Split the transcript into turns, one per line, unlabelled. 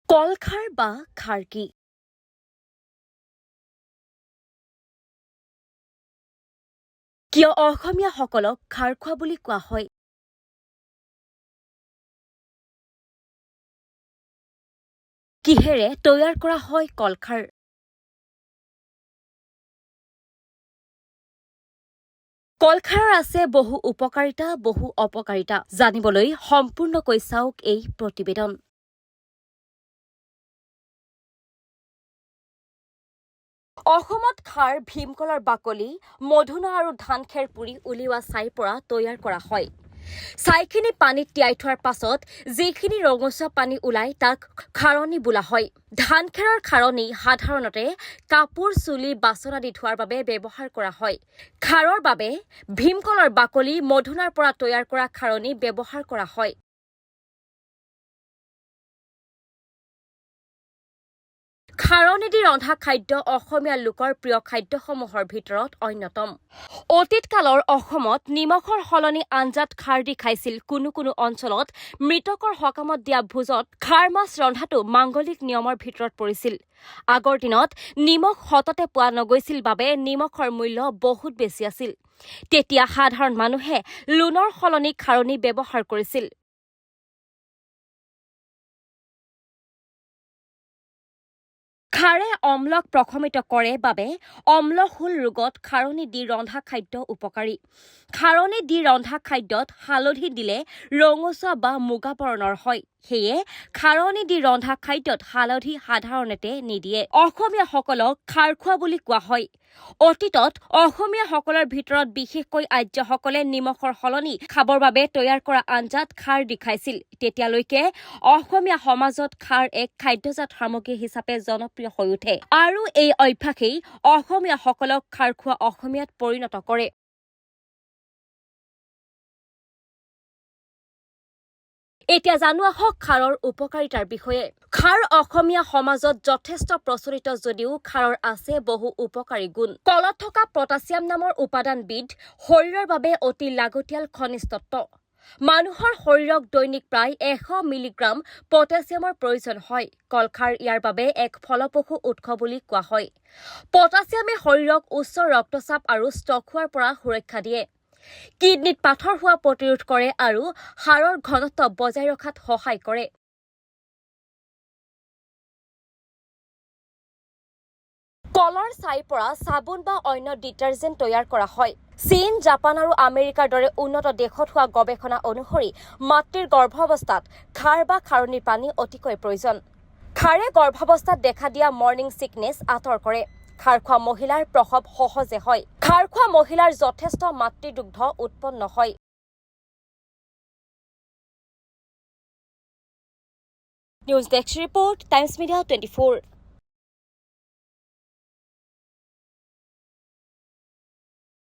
কলখাৰ বা খাৰ কি? কিয় অসমীয়াসকলক খাৰ খোৱা বুলি কোৱা হয়? কিহেৰে তৈয়াৰ কৰা হয় কলখাৰ? কলখাৰৰ আছে বহু উপকাৰিতা, বহু অপকাৰিতা। জানিবলৈ সম্পূৰ্ণকৈ চাওক এই প্ৰতিবেদন। অসমত খাৰ ভীমকলৰ বাকলি, মধুনা আৰু ধান খেৰ পুৰি উলিওৱা ছাইৰ পৰা তৈয়াৰ কৰা হয়। ছাইখিনি পানীত তিয়াই থোৱাৰ পাছত যিখিনি ৰঙচুৱা পানী ওলায় তাক খাৰণী বোলা হয়। ধান খেৰৰ খাৰণী সাধাৰণতে কাপোৰ, চুলি, বাচন আদি ধোৱাৰ বাবে ব্যৱহাৰ কৰা হয়। খাৰৰ বাবে ভীমকলৰ বাকলি, মধুনাৰ পৰা তৈয়াৰ কৰা খাৰণী ব্যৱহাৰ কৰা হয়। খাৰণী দি ৰন্ধা খাদ্য অসমীয়া লোকৰ প্ৰিয় খাদ্যসমূহৰ ভিতৰত অন্যতম। অতীতকালৰ অসমত নিমখৰ সলনি আঞ্জাত খাৰ দি খাইছিল। কোনো কোনো অঞ্চলত মৃতকৰ সকামত দিয়া ভোজত খাৰ মাছ ৰন্ধাটো মাংগলিক নিয়মৰ ভিতৰত পৰিছিল। আগৰ দিনত নিমখ সততে পোৱা নগৈছিল বাবে নিমখৰ মূল্য বহুত বেছি আছিল। তেতিয়া সাধাৰণ মানুহে লোণৰ সলনি খাৰণী ব্যৱহাৰ কৰিছিল। খাৰে অম্লক প্ৰশমিত কৰে বাবে অম্লশূল ৰোগত খাৰণী দি ৰন্ধা খাদ্য উপকাৰী। খাৰণী দি ৰন্ধা খাদ্যত হালধি দিলে ৰঙচুৱা বা মুগা বৰণৰ হয়। সেয়ে খাৰণী দি ৰন্ধা খাদ্যত হালধি সাধাৰণতে নিদিয়ে। অসমীয়াসকলক খাৰ খোৱা বুলি কোৱা হয়। অতীতত অসমীয়াসকলৰ ভিতৰত বিশেষকৈ আৰ্যসকলে নিমখৰ সলনি খাবৰ বাবে তৈয়াৰ কৰা আঞ্জাত খাৰ দি খাইছিল। তেতিয়ালৈকে অসমীয়া সমাজত খাৰ এক খাদ্যজাত সামগ্ৰী হিচাপে জনপ্ৰিয় হৈ উঠে আৰু এই অভ্যাসেই অসমীয়াসকলক খাৰ খোৱা অসমীয়াত পৰিণত কৰে। এতিয়া জানো আহক খাৰৰ উপকাৰিতাৰ বিষয়ে। খাৰ অসমীয়া সমাজত যথেষ্ট প্ৰচলিত যদিও খাৰৰ আছে বহু উপকাৰী গুণ। কলত থকা পটাছিয়াম নামৰ উপাদানবিধ শৰীৰৰ বাবে অতি লাগতিয়াল খনিজ তত্ত্ব। মানুহৰ শৰীৰক দৈনিক প্ৰায় 100 মিলিগ্ৰাম পটাছিয়ামৰ প্ৰয়োজন হয়। কলখাৰ ইয়াৰ বাবে এক ফলপ্ৰসূ উৎস বুলি কোৱা হয়। পটাছিয়ামে শৰীৰক উচ্চ ৰক্তচাপ আৰু ষ্ট্ৰক হোৱাৰ পৰা সুৰক্ষা দিয়ে। কিডনীত পাথৰ হোৱা প্ৰতিৰোধ কৰে আৰু হাড়ৰ ঘনত্ব বজাই ৰখাত সহায় কৰে। কলৰ ছাইৰ পৰা চাবোন বা অন্য ডিটাৰজেণ্ট তৈয়াৰ কৰা হয়। চীন, জাপান আৰু আমেৰিকাৰ দৰে উন্নত দেশত হোৱা গৱেষণা অনুসৰি মাতৃৰ গৰ্ভাৱস্থাত খাৰ বা খাৰণীৰ পানী অতিকৈ প্ৰয়োজন। খাৰে গৰ্ভাৱস্থাত দেখা দিয়া মৰ্নিং চিকনেছ আঁতৰ কৰে। খাৰ খোৱা মহিলাৰ প্ৰসৱ সহজে হয়। খাৰ খোৱা মহিলাৰ যথেষ্ট মাতৃদুগ্ধ উৎপন্ন হয়। News desk report, times media 24।